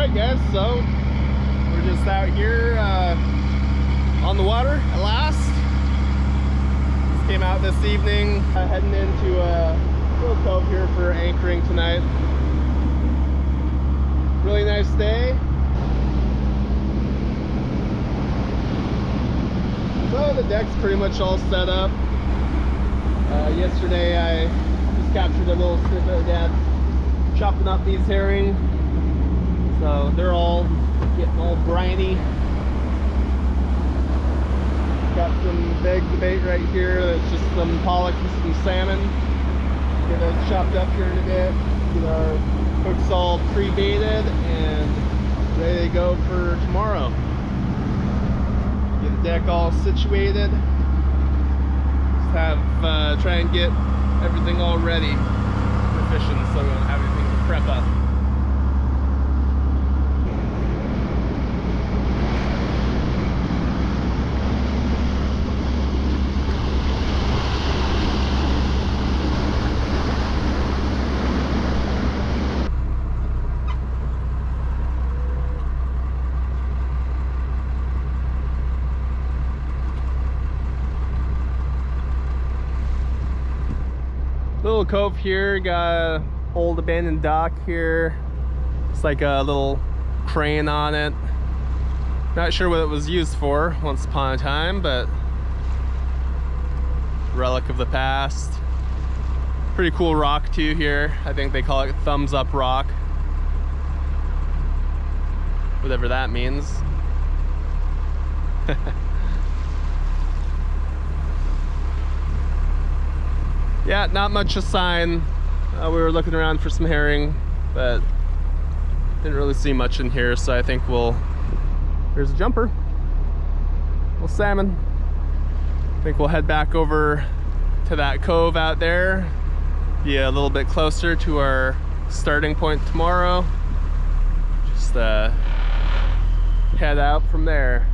Alright guys, so we're just out here on the water at last. Just came out this evening, heading into a little cove here for anchoring tonight. Really nice day. So the deck's pretty much all set up. Yesterday I just captured a little snippet of Dad chopping up these herring. So they're all getting all briny. Got some bags of bait right here. That's just some pollock and some salmon. Get those chopped up here in a bit. Get our hooks all pre-baited and ready to go for tomorrow. Get the deck all situated. Just have try and get everything all ready for fishing, so we don't have anything to prep up. Little cove here, got an old abandoned dock here. It's like a little crane on it. Not sure what it was used for once upon a time, but relic of the past. Pretty cool rock too here. I think they call it thumbs up rock. Whatever that means. Yeah, not much a sign. We were looking around for some herring, but didn't really see much in here, so I think there's a jumper. Little salmon. I think we'll head back over to that cove out there. Be a little bit closer to our starting point tomorrow. Just head out from there.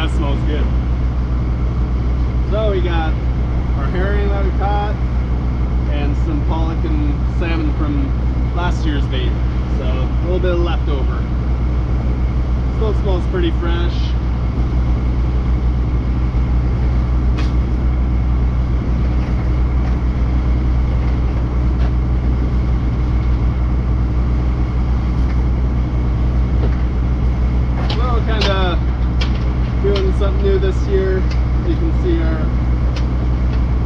That smells good. So we got our herring that we caught and some pollock and salmon from last year's bait. So a little bit of leftover. Still smells pretty fresh. Well, kind of doing something new this year. You can see our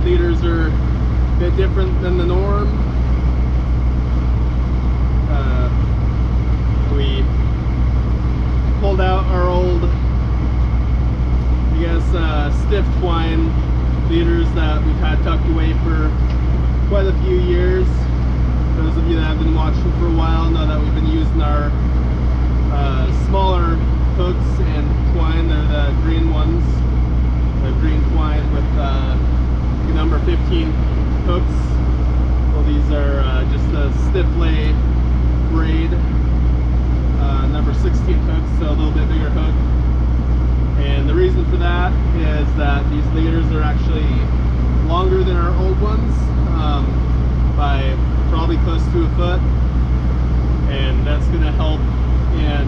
leaders are a bit different than the norm. We pulled out our old, I guess, stiff twine leaders that we've had tucked away for quite a few years. Those of you that have been watching for a while know that we've been using our smaller hooks and twine. They're the green ones, the green twine with number 15 hooks. Well, these are just a stiff lay braid, number 16 hooks, so a little bit bigger hook. And the reason for that is that these leaders are actually longer than our old ones, by probably close to a foot, and that's going to help in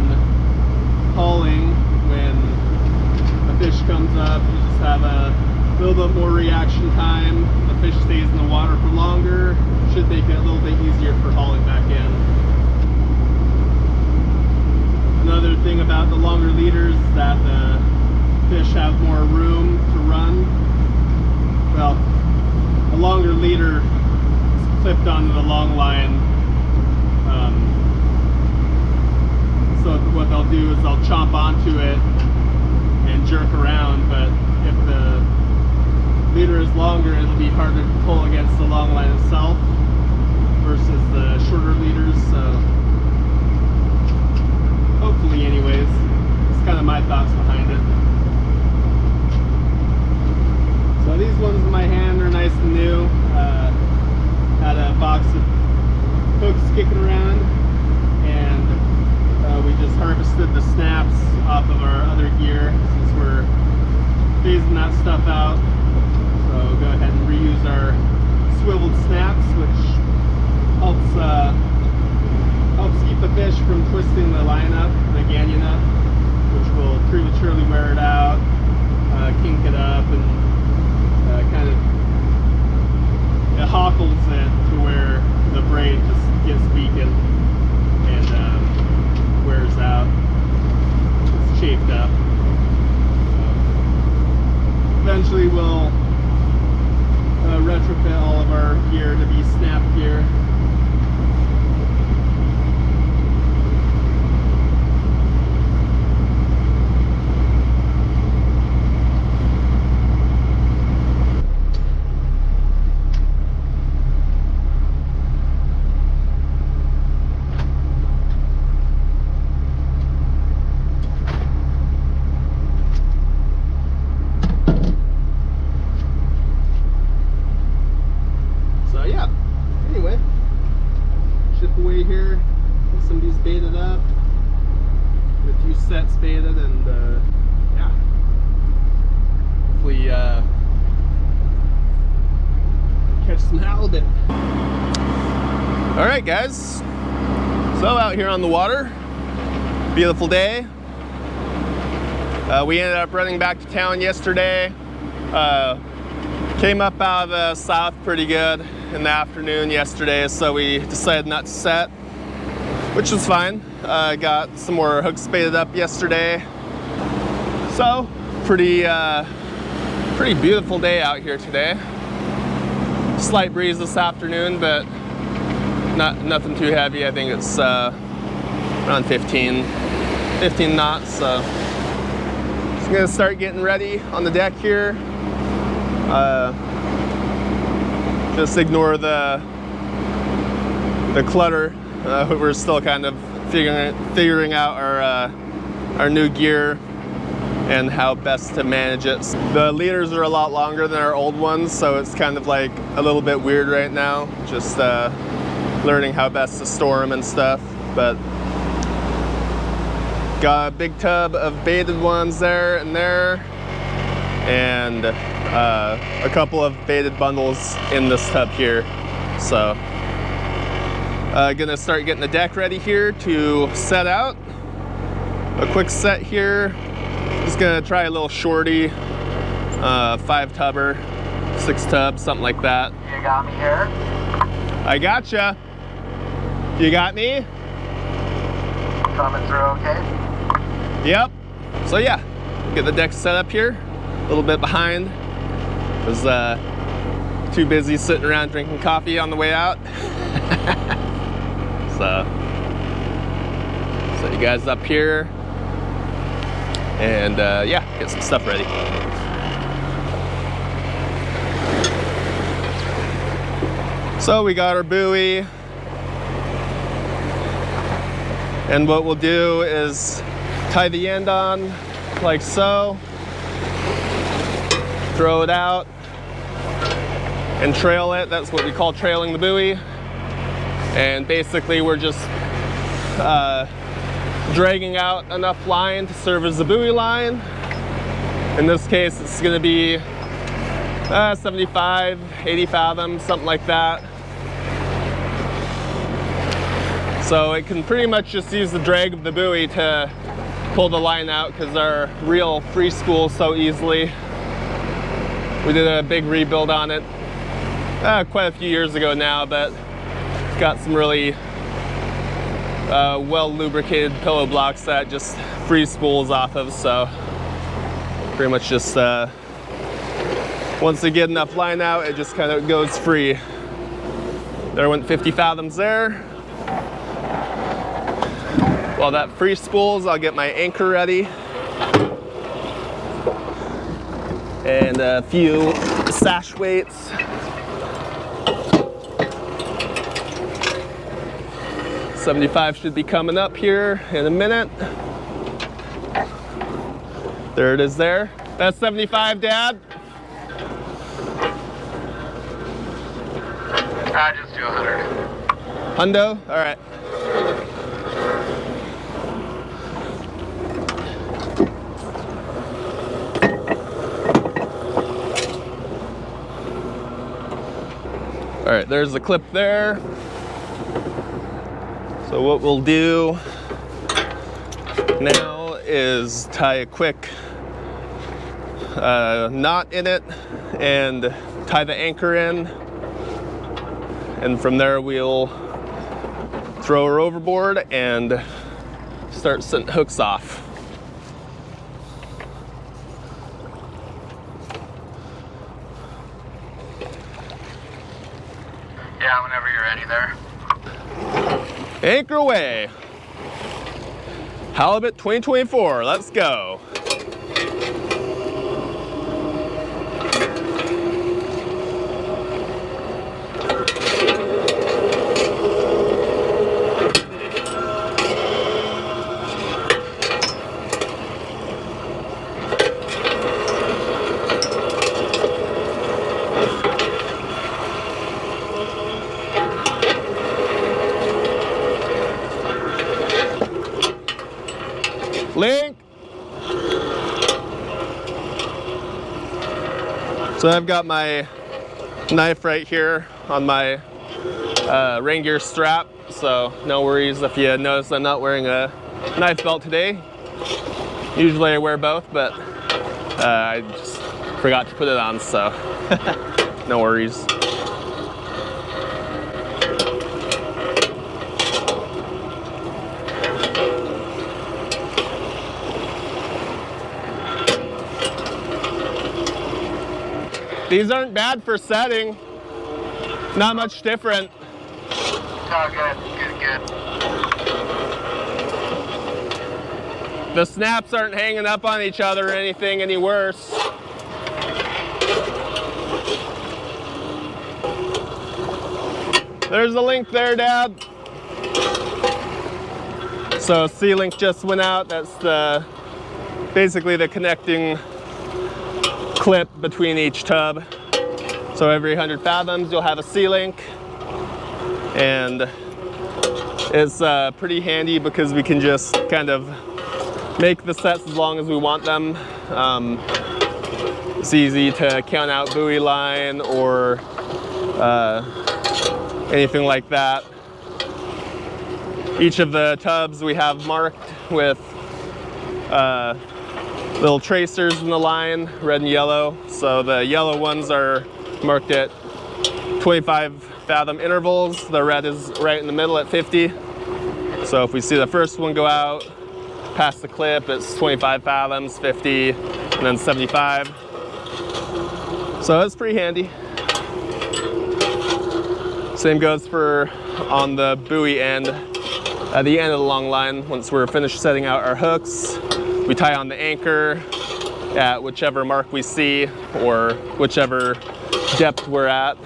hauling. When a fish comes up, you just have a little bit more reaction time. The fish stays in the water for longer. Should make it a little bit easier for hauling back in. Another thing about the longer leaders is that the fish have more room to run. Well, a longer leader is clipped onto the long line. So what they'll do is they'll chomp onto it and jerk around, but if the leader is longer, it'll be harder to pull against the long line itself versus the shorter leaders. So hopefully, anyways, it's kind of my thoughts behind it. So these ones in my hand are nice and new. Had a box of hooks kicking around, and we just harvested the snaps off of our other gear since we're phasing that stuff out. So we'll go ahead and reuse our swiveled snaps, which helps keep the fish from twisting the line up, the gannion up, which will prematurely wear it out, kink it up, and kind of it hockles it to where the braid just gets weakened and wears out. It's chafed up. Eventually we'll retrofit all of our gear to be snap gear. Here, get some of these baited up, get a few sets baited, and yeah, hopefully catch some halibut. All right, guys, so out here on the water, beautiful day. We ended up running back to town yesterday. Came up out of the south pretty good in the afternoon yesterday, so we decided not to set, which was fine. Got some more hooks baited up yesterday. So pretty beautiful day out here today. Slight breeze this afternoon, but nothing too heavy. I think it's around 15 knots. So just gonna start getting ready on the deck here. Just ignore the clutter. We're still kind of figuring out our new gear and how best to manage it. The leaders are a lot longer than our old ones, so it's kind of like a little bit weird right now. Just learning how best to store them and stuff. But Got a big tub of baited ones there and there, and a couple of baited bundles in this tub here. So gonna start getting the deck ready here to set out. A quick set here. Just gonna try a little shorty, 5 tubber, 6 tub, something like that. You got me here? I gotcha. You got me? Coming through okay? Yep. So yeah, get the deck set up here. A little bit behind. Was too busy sitting around drinking coffee on the way out. So set you guys up here, and yeah, get some stuff ready. So we got our buoy, and what we'll do is tie the end on like so, throw it out, and trail it. That's what we call trailing the buoy. And basically we're just dragging out enough line to serve as the buoy line. In this case, it's gonna be 75, 80 fathoms, something like that. So it can pretty much just use the drag of the buoy to pull the line out, because our reel free spools so easily. We did a big rebuild on it quite a few years ago now, but it's got some really well lubricated pillow blocks that just free spools off of, so pretty much just once they get enough line out, it just kind of goes free. There went 50 fathoms there. While that free spools, I'll get my anchor ready. And a few sash weights. $75 should be coming up here in a minute. There it is there. That's $75, Dad? Just do 100. Hundo? All right. All right, there's the clip there. So what we'll do now is tie a quick knot in it and tie the anchor in. And from there we'll throw her overboard and start setting hooks off. Yeah, whenever you're ready there. Anchor away. Halibut 2024, let's go. Link. So I've got my knife right here on my rain gear strap, so no worries if you notice I'm not wearing a knife belt today. Usually I wear both, but I just forgot to put it on, so no worries. These aren't bad for setting. Not much different. Oh, good, good, good. The snaps aren't hanging up on each other or anything any worse. There's the link there, Dad. So C-link just went out. That's the basically the connecting clip between each tub. So every 100 fathoms you'll have a C-link, and it's pretty handy because we can just kind of make the sets as long as we want them. It's easy to count out buoy line or anything like that. Each of the tubs we have marked with little tracers in the line, red and yellow. So the yellow ones are marked at 25 fathom intervals. The red is right in the middle at 50. So if we see the first one go out past the clip, it's 25 fathoms, 50, and then 75. So it's pretty handy. Same goes for on the buoy end. At the end of the long line, once we're finished setting out our hooks, we tie on the anchor at whichever mark we see or whichever depth we're at,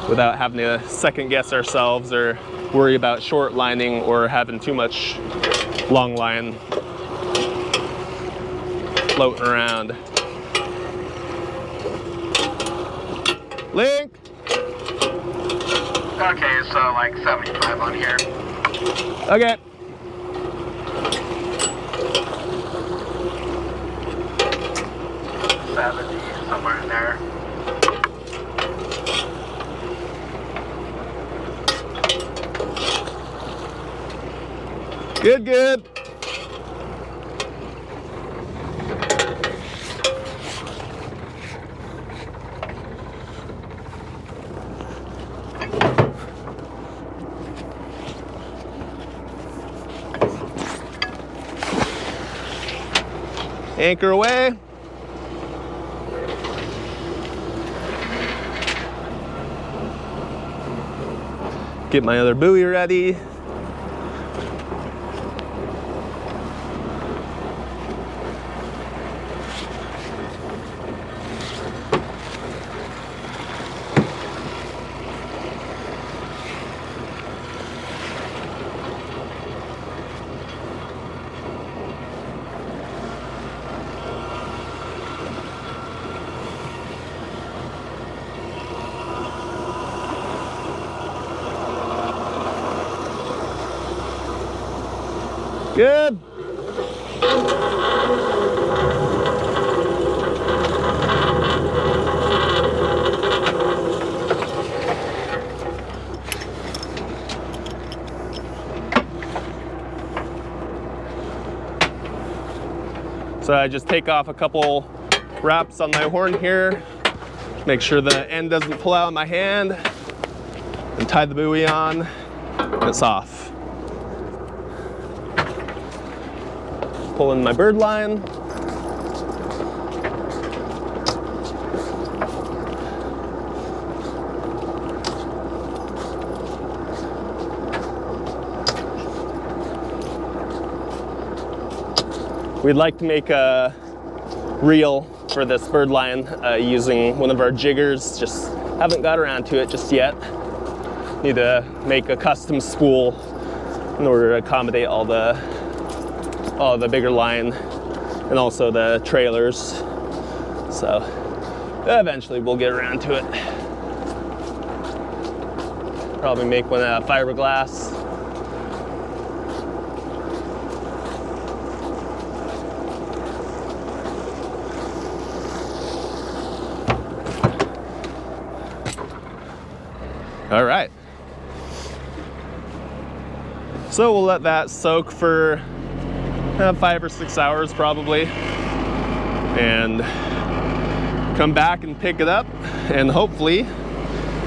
without having to second guess ourselves or worry about short lining or having too much long line floating around. Link! Okay, so like 75 on here. Okay. Somewhere in there. Good, good. Anchor away. Get my other buoy ready. Good. So I just take off a couple wraps on my horn here, make sure the end doesn't pull out of my hand, and tie the buoy on, and it's off. Pull in my bird line. We'd like to make a reel for this bird line using one of our jiggers. Just haven't got around to it just yet. Need to make a custom spool in order to accommodate all the bigger line and also the trailers. So eventually we'll get around to it. Probably make one out of fiberglass. All right. So we'll let that soak for 5 or 6 hours probably, and come back and pick it up and hopefully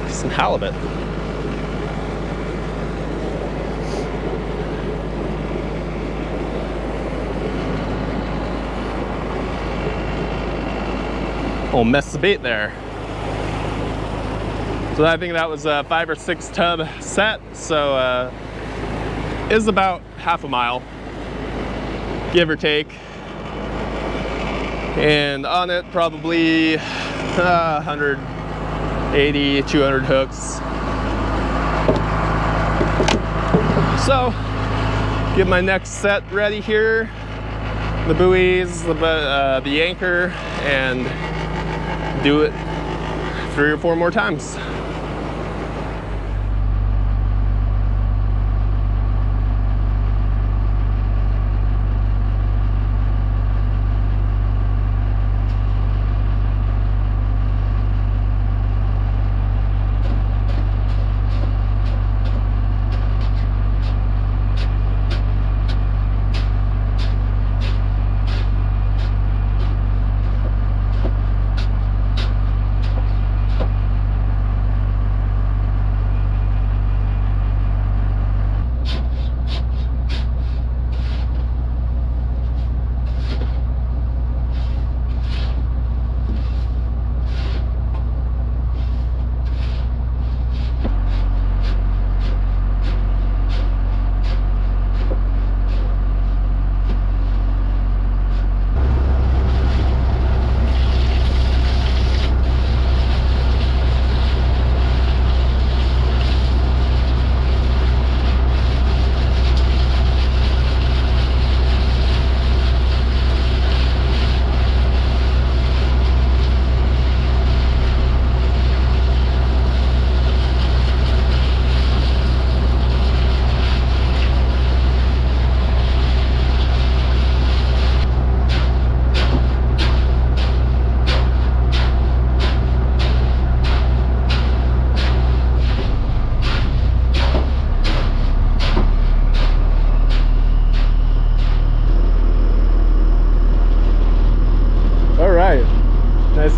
some halibut. Oh, mess the bait there. So I think that was a 5 or 6 tub set, so is about half a mile, give or take. And on it, probably 180, 200 hooks. So, get my next set ready here. The buoys, the anchor, and do it 3 or 4 more times.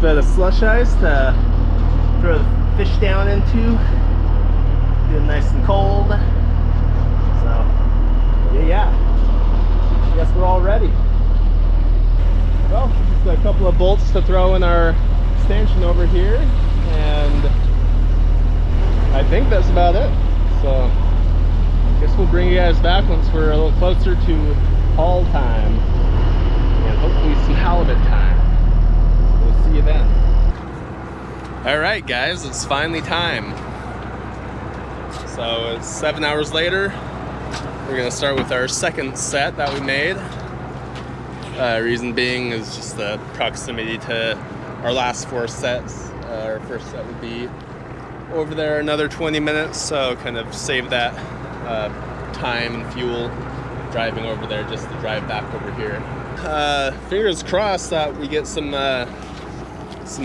bit of slush ice to throw the fish down into. Getting nice and cold. So, yeah. I guess we're all ready. Well, just a couple of bolts to throw in our stanchion over here, and I think that's about it. So, I guess we'll bring you guys back once we're a little closer to haul time, and hopefully some halibut time. We'll see you then. All right, guys, it's finally time. So it's 7 hours later. We're gonna start with our second set that we made. Reason being is just the proximity to our last 4 sets. Our first set would be over there another 20 minutes, so kind of save that time and fuel driving over there just to drive back over here. Fingers crossed that we get some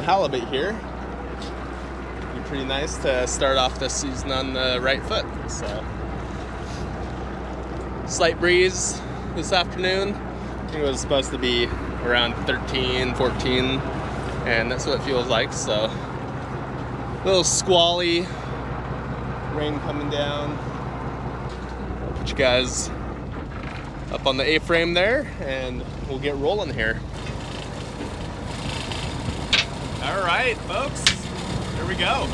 halibut here. Be pretty nice to start off this season on the right foot. So, slight breeze this afternoon. I think it was supposed to be around 13, 14, and that's what it feels like. So, a little squally, rain coming down. I'll put you guys up on the A-frame there, and we'll get rolling here. All right, folks, here we go.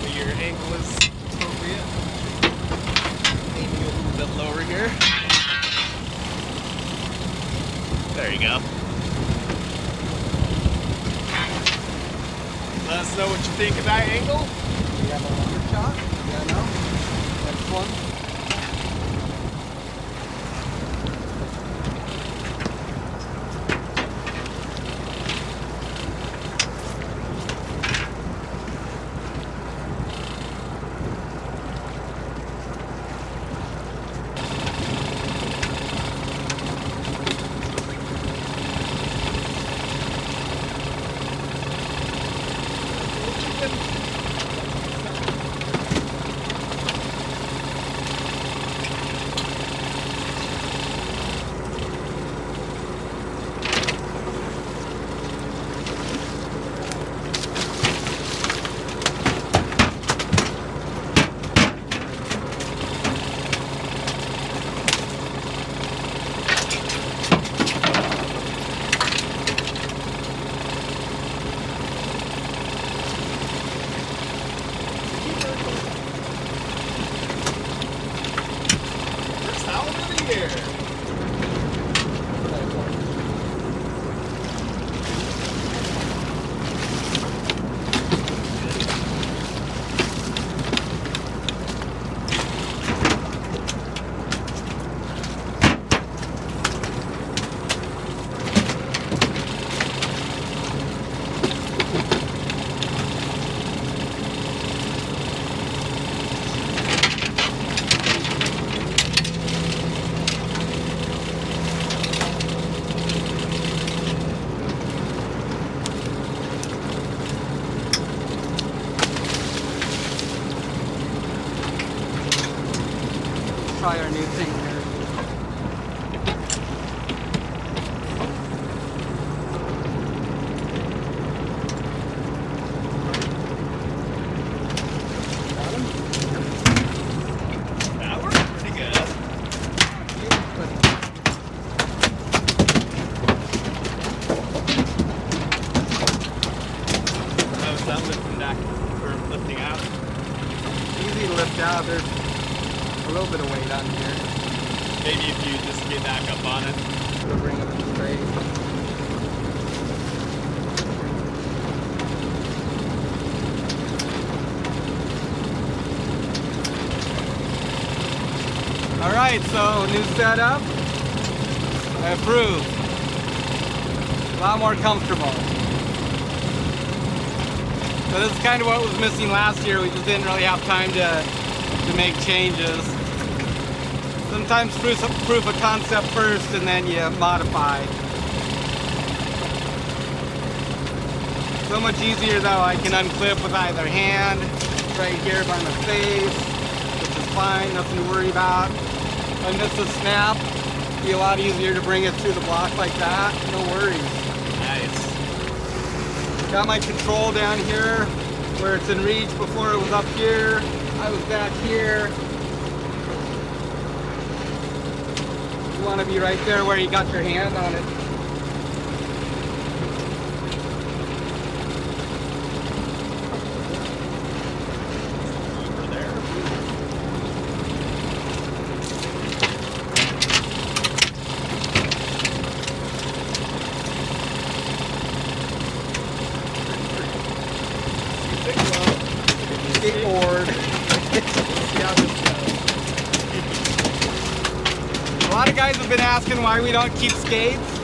Make your ankle is appropriate. Aiming a little bit lower here. There you go. Let us know what you think of that angle. We have a longer shot. Yeah, no. Next one. Try our new thing here. Got him? That worked pretty good. How's that lifting back or lifting out? Easy to lift out. There's a little bit of weight on here. Maybe if you just get back up on it. We'll bring it straight. All right, so new setup. I approve. A lot more comfortable. So this is kind of what was missing last year. We just didn't really have time to make changes. Sometimes proof of concept first and then you modify. So much easier though, I can unclip with either hand, right here by my face, which is fine, nothing to worry about. If I miss a snap, it'd be a lot easier to bring it through the block like that, no worries. Got my control down here where it's in reach. Before it was up here. I was back here. You want to be right there where you got your hand on it. Skateboard. A lot of guys have been asking why we don't keep skates.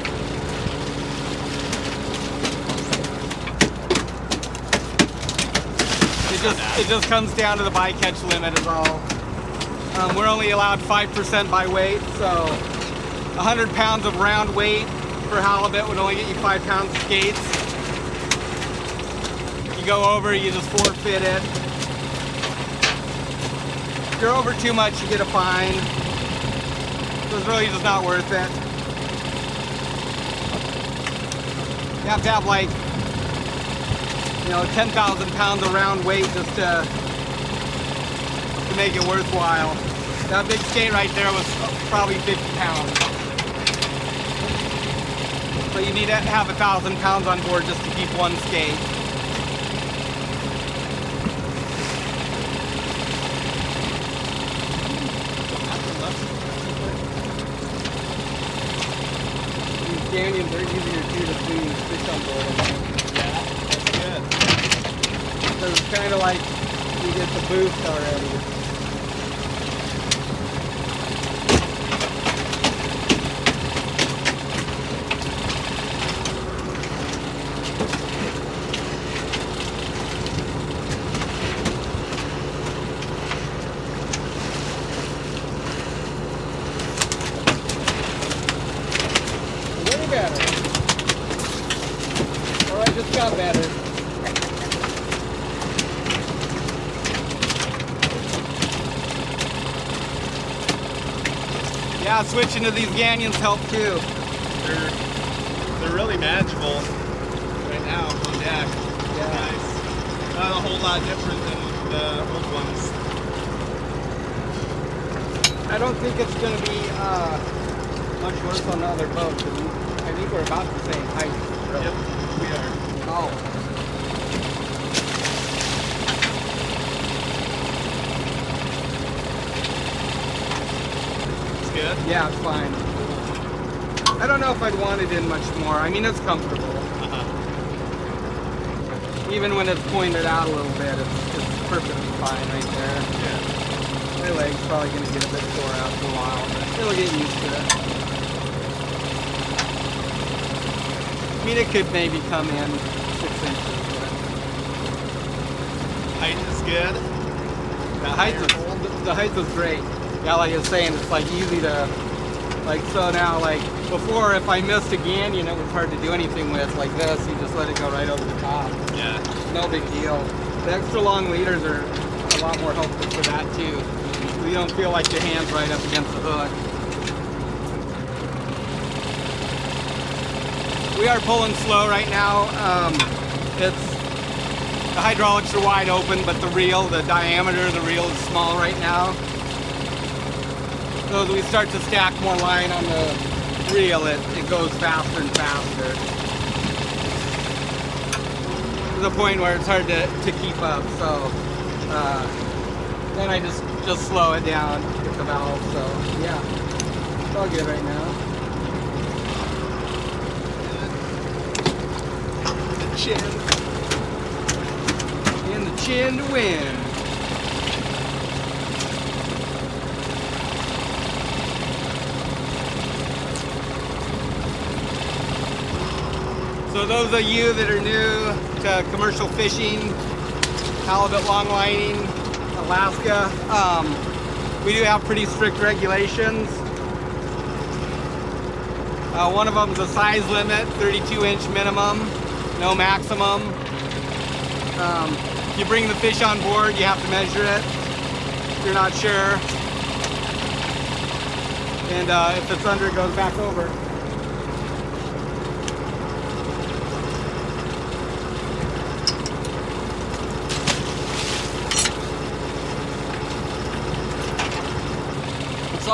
It just comes down to the bycatch limit is all. We're only allowed 5% by weight, so 100 pounds of round weight for halibut would only get you 5 pounds of skates. You go over, you just forfeit it. If you're over too much, you get a fine. So it's really just not worth it. You have to have like, 10,000 pounds of round weight just to make it worthwhile. That big skate right there was probably 50 pounds. So you need to have 1,000 pounds on board just to keep one skate. These canyons are easier too to clean fish on board. Yeah, that's good. So it's kind of like you get the boost already. Way better. Or I just got better. Yeah, switching to these canyons help too. They're really manageable right now on deck. Yeah. Nice. Not a whole lot different than the old ones. I don't think it's going to be much worse on the other boats. I think we're about the same height. Really. Yep, we are. Oh. It's good. Yeah, it's fine. I don't know if I'd want it in much more. I mean, it's comfortable. Uh-huh. Even when it's pointed out a little bit, it's perfectly fine right there. Yeah. My leg's probably going to get a bit sore after a while, but it'll get used to it. I mean, it could maybe come in 6 inches. But Height is good. the height is great. Yeah, like I was saying, it's like easy to, like, so now, like, before if I missed a canyon, it was hard to do anything with. Like this, you just let it go right over the top. Yeah. No big deal. The extra long leaders are a lot more helpful for that too. You don't feel like your hand's right up against the hook. We are pulling slow right now. The hydraulics are wide open, but the diameter of the reel is small right now. So as we start to stack more line on the reel, it goes faster and faster. To the point where it's hard to keep up. So then I just slow it down with the valve. So yeah, it's all good right now. The chin. In the chin to win. So those of you that are new to commercial fishing, halibut longlining, Alaska, we do have pretty strict regulations. One of them is a size limit, 32-inch minimum, no maximum. If you bring the fish on board, you have to measure it if you're not sure. And if it's under, it goes back over.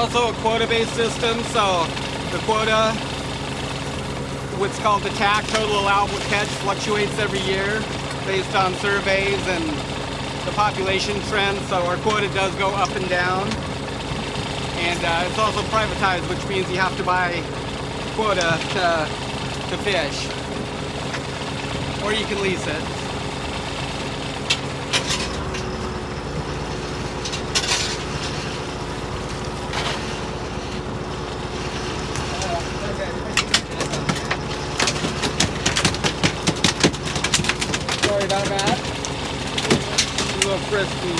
also a quota-based system, so the quota, what's called the TAC, total allowable catch, fluctuates every year based on surveys and the population trends, so our quota does go up and down. And it's also privatized, which means you have to buy quota to fish, or you can lease it. Sorry about that. A little frisky.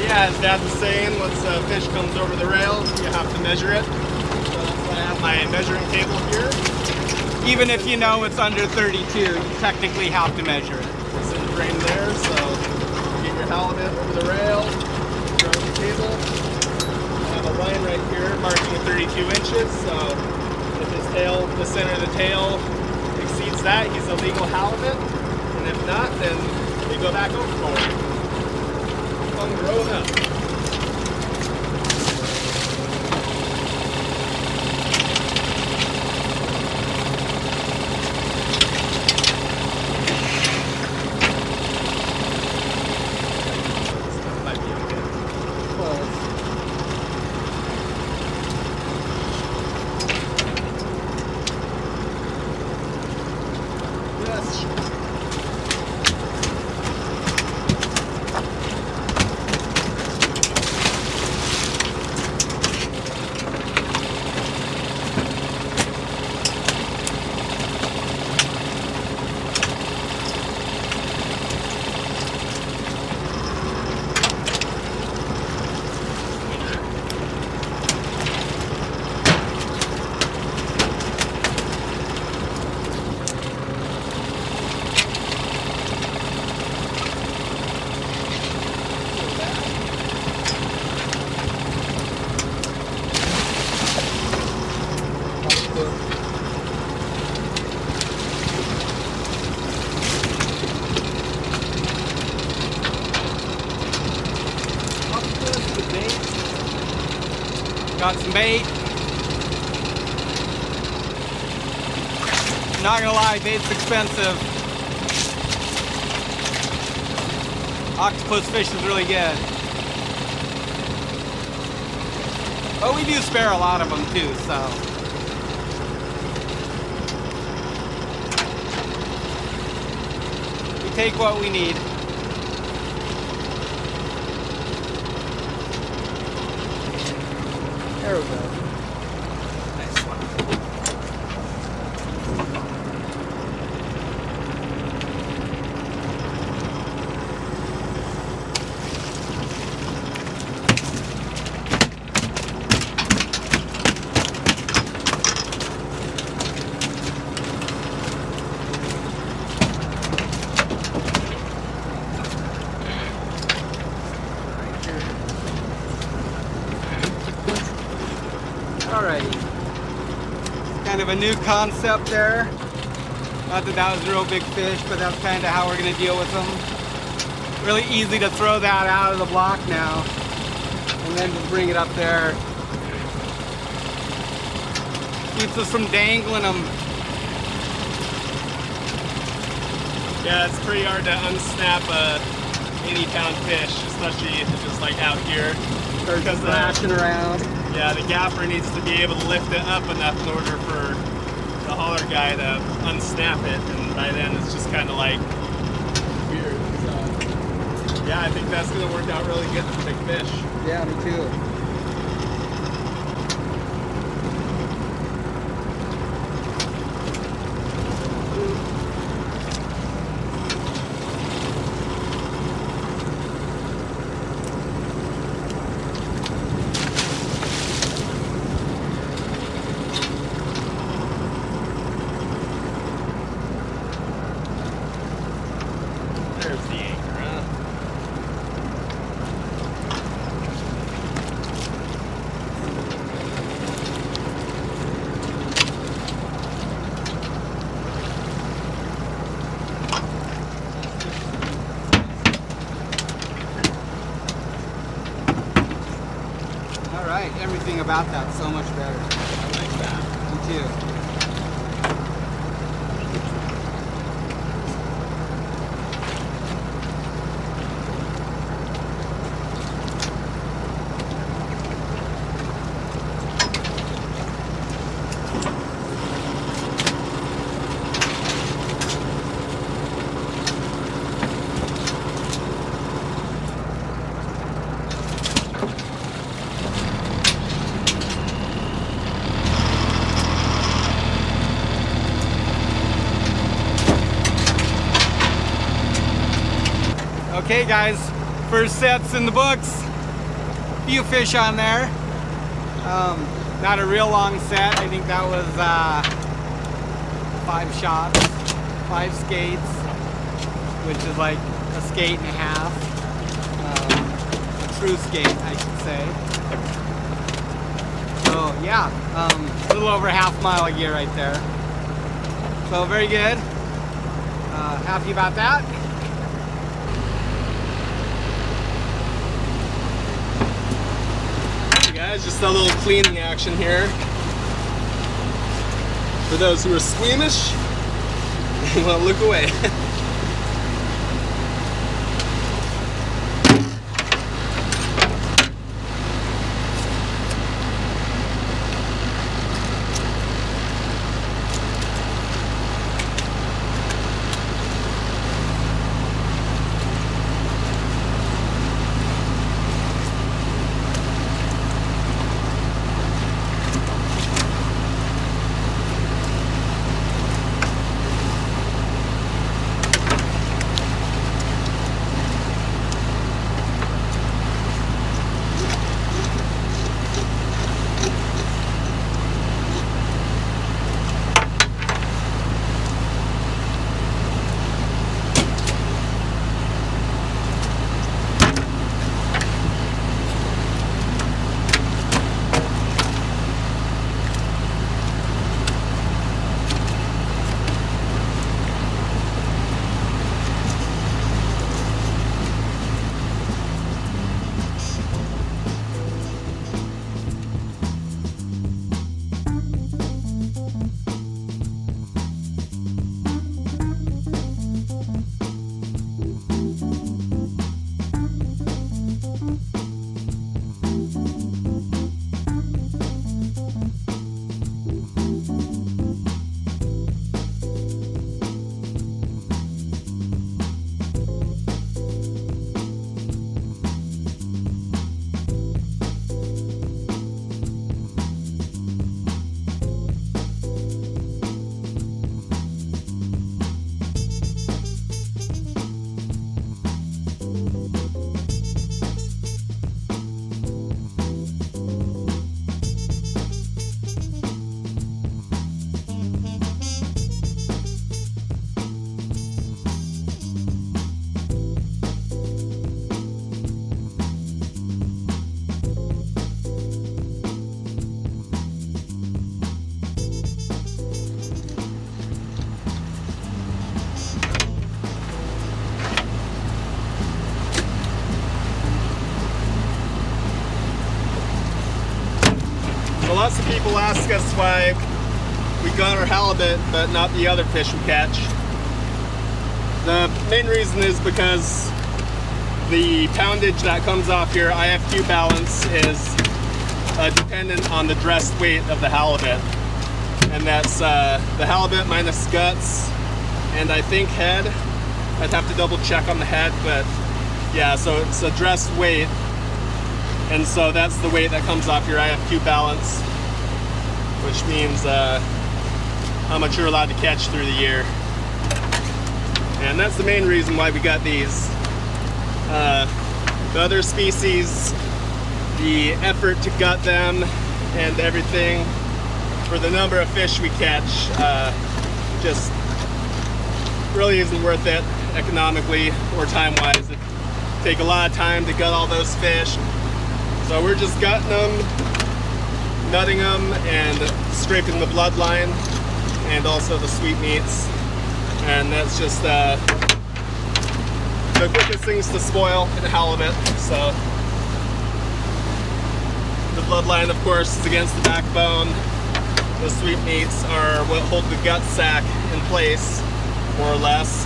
Yeah, as Dad was saying, once a fish comes over the rail, you have to measure it. So that's why I have my measuring table here. Even if you know it's under 32, you technically have to measure it. It's in the frame there, so get your halibut over the rail, throw the table. I have a line right here marking 32 inches, so if his tail, the center of the tail exceeds that, he's a legal halibut. And if not, then they go back overboard. Grown up. Might be okay. Yes. Got some bait. Not gonna lie, bait's expensive. Octopus fish is really good. But we do spare a lot of them too, so. We take what we need. There we go. Nice one. Alrighty. Kind of a new concept there. Not that that was a real big fish, but that's kind of how we're going to deal with them. Really easy to throw that out of the block now. And then just bring it up there. Keeps us from dangling them. Yeah, it's pretty hard to unsnap a 80-pound fish, especially if it's just like out here. Because thrashing around. Yeah, the gaffer needs to be able to lift it up enough in order for the hauler guy to unsnap it, and by then it's just kind of like weird. So, yeah, I think that's going to work out really good for big fish. Yeah, me too. There's the anchor, huh? about that so much better. I like that. Me too. Okay guys, first set's in the books. Few fish on there. Not a real long set. I think that was 5 shots, 5 skates, which is like a skate and a half. A true skate, I should say. So yeah, a little over half mile a year right there. So very good. Happy about that. Guys, just a little cleaning action here. For those who are squeamish, well, look away. Lots of people ask us why we got our halibut but not the other fish we catch. The main reason is because the poundage that comes off your IFQ balance is dependent on the dressed weight of the halibut. And that's the halibut minus guts and I think head. I'd have to double check on the head, but yeah, so it's a dressed weight. And so that's the weight that comes off your IFQ balance, which means how much you're allowed to catch through the year. And that's the main reason why we got these. The other species, the effort to gut them and everything for the number of fish we catch just really isn't worth it economically or time-wise. It take a lot of time to gut all those fish. So we're just gutting them, nutting them, and scraping the bloodline and also the sweetmeats. And that's just the quickest things to spoil in halibut. So The bloodline, of course, is against the backbone. The sweetmeats are what hold the gut sac in place, more or less.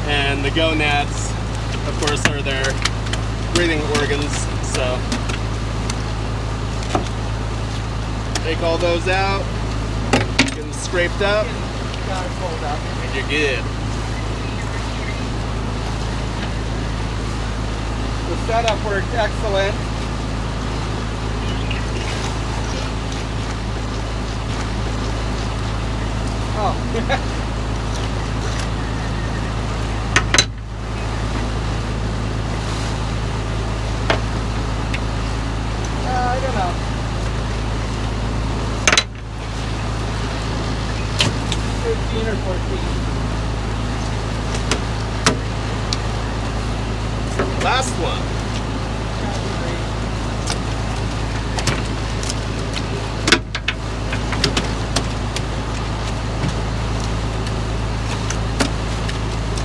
And the gonads, of course, are their breathing organs. So take all those out, get them scraped up, and you're good. The setup worked excellent. Oh. I don't know. $15 or $14. Last one.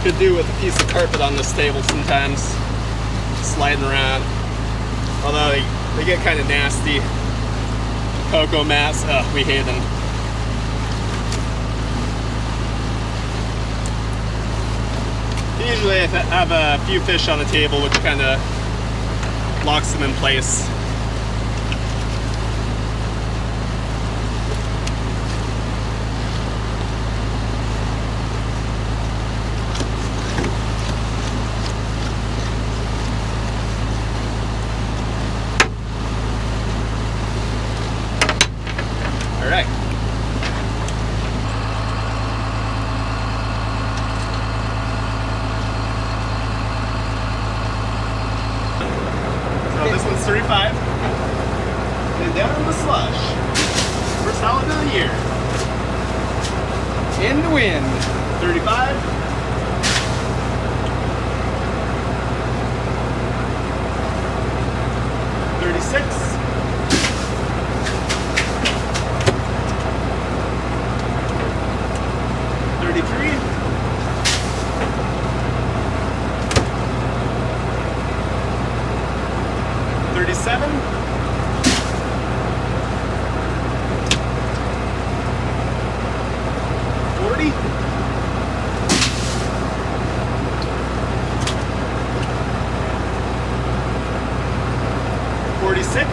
Could do with a piece of carpet on this table sometimes, sliding around. Although they get kind of nasty. Cocoa mats, we hate them. Usually I have a few fish on the table, which kind of locks them in place. All right. So this one's 35. And down in the slush. First halibut of the year. In the wind. 35. 36. 33. 37. 40. 46.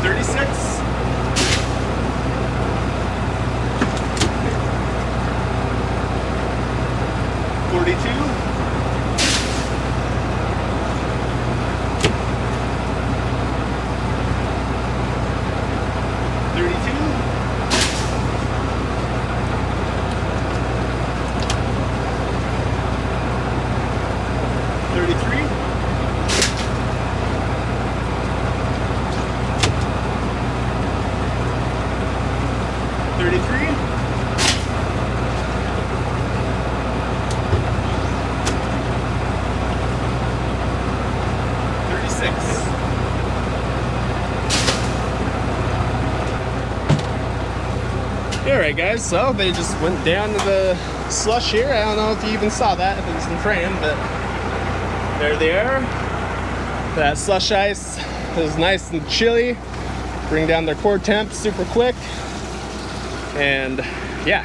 36. 42. 32. 33. 33. 36. Alright guys, so they just went down to the slush here. I don't know if you even saw that, if it was in frame, but there they are. That slush ice is nice and chilly. Bring down their core temp super quick. And yeah.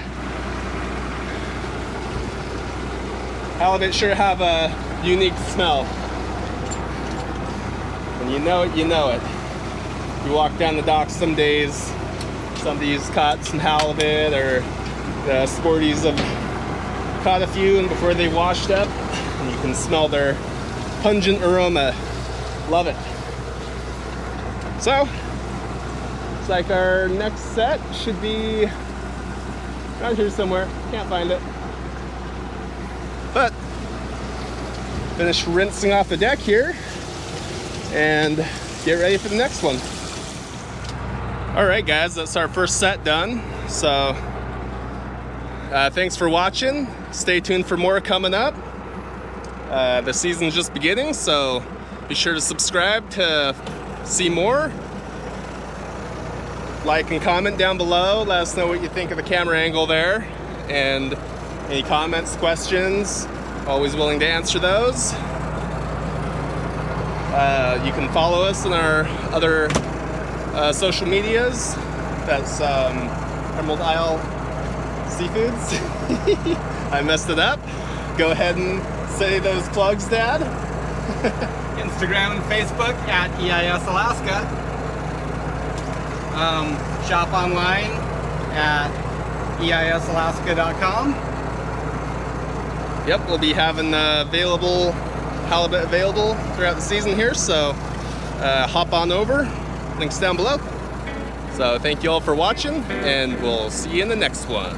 Halibut sure have a unique smell. When you know it, you know it. You walk down the dock some days, somebody's caught some halibut, or the sporties have caught a few, and before they washed up, and you can smell their pungent aroma. Love it. So, looks like our next set should be around here somewhere. Can't find it. But, finish rinsing off the deck here, and get ready for the next one. Alright guys, that's our first set done. So, thanks for watching. Stay tuned for more coming up. The season's just beginning, so be sure to subscribe to see more. Like and comment down below. Let us know what you think of the camera angle there. And Any comments, questions, always willing to answer those. You can follow us on our other social medias. That's Emerald Isle Seafoods. I messed it up. Go ahead and say those plugs, Dad. Instagram and Facebook at EIS Alaska. Shop online at eisalaska.com. Yep, we'll be having halibut available throughout the season here, so hop on over. Links down below. So thank you all for watching, and we'll see you in the next one.